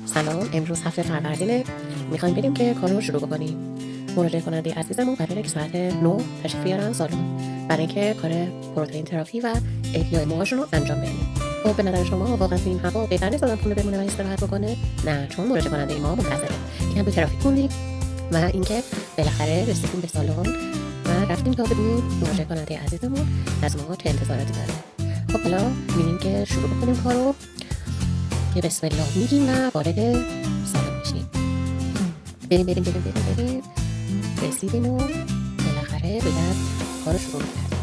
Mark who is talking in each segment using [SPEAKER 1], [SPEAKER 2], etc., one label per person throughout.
[SPEAKER 1] سلام، امروز هفته فروردینه. میخوایم بریم که کار رو شروع بکنیم. مراجعه کننده عزیزمون قراره که ساعت 9 تشریف بیارن سالن برای اینکه کار پروتئین تراپی و احیای موهاشون رو انجام بدیم. خب به نظر شما واقعا تو این هوا بهتر نیست آدم خونه بمونه و استراحت بکنه؟ نه، چون مراجعه کننده ما منتظره که هم تراپی کنیم و اینکه بالاخره رسیدیم به سالن و رفتیم تا ببینیم مراجعه کننده عزیزمون از ما چه انتظاراتی داره. خب حالا می‌بینیم که شروع بکنیم کارو. یه بسم الله میگیم و وارد سالن میشیم. بریم رسیدیم و بالاخره باید کار رو شروع کردیم.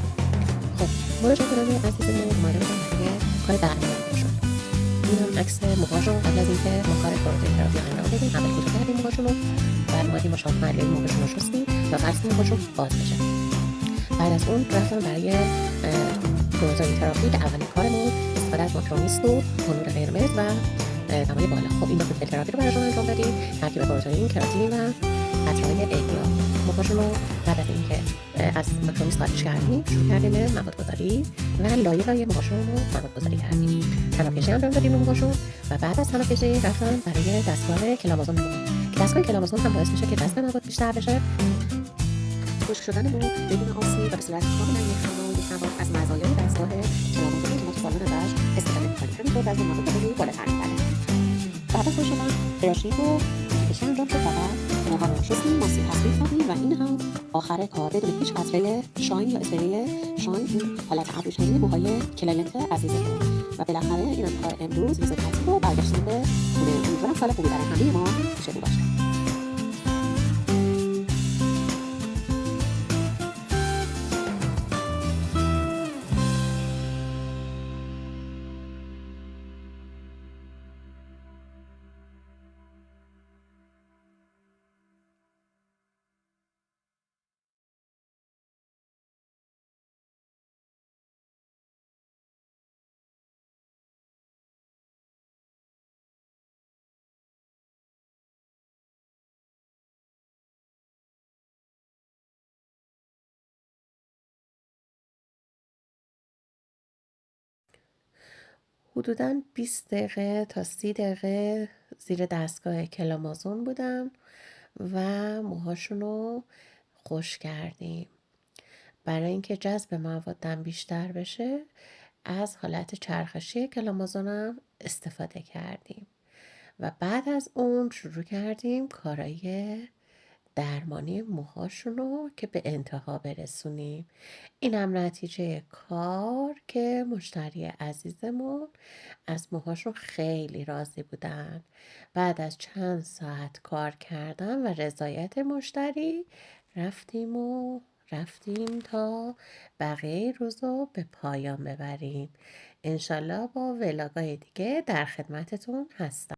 [SPEAKER 1] خب مراجعه کننده عزیزمون اومده بودن برای کار درمانشون. این هم عکس موهاشون قبل از اینکه ما کار پروتئین تراپی رو انجام بدیم. اول کوتاه کردیم موهاشون رو، بعد اومدیم مشاط محلی موهاشون رو شستیم و فرض موهاشون باز بشه. بعد از اون رفتم برای پروتئین تراپی که اولین کارمون استفاده از ماکرونیست و نور قرمز و دمای بالا. خب این پروتئین تراپی رو براشون انجام دادیم، ترکیب پروتئین، کراتین و قطره‌های احیا. موهاشون رو بعد از اینکه از ماکرونیست خارج کردیم شروع کردیم به موادگذاری و لایه موهاشون رو موادگذاری کردیم. تنابکشی انجام دادیم موهاشون و بعد از تنابکشی رفتم برای دستگاه کلامازون که دستگاه کلامازون هم باعث میشه که دست مواد بیشتر بشه، خشک شدن مو بدون آسیب و به صورت کاملا یکخوانا و یکنواخت از مزایای دستگاه کلامازونی که ما تو سالن بهش استفاده می‌کنیم. همینطور وزن مواد بالاتر می‌بره. بعد از خشک شدن براشینگ و تنابکشی انجام شد و بعد موها رو شستیم، ماسک تصفیه کردیم و این هم آخر کار بدون هیچ قطره شاین یا اسپری شاین این حالت ابریشمی موهای کلاینت عزیزمون. و بالاخره اینم کار امروز روز تعطیل و برگشتیم به خونه. امیدوارم سال خوبی برای همه ما پیش رو باشه. حدوداً 20 دقیقه تا 30 دقیقه زیر دستگاه کلامازون بودم و موهاشون رو خشک کردیم. برای اینکه جذب موادم بیشتر بشه از حالت چرخشی کلامازونم استفاده کردیم و بعد از اون شروع کردیم کارای درمانی موهاشون رو که به انتها برسونیم. اینم نتیجه کار که مشتری عزیزمون از موهاشون خیلی راضی بودن. بعد از چند ساعت کار کردن و رضایت مشتری رفتیم تا بقیه روز رو به پایان ببریم. انشالله با ولاگای دیگه در خدمتتون هستم.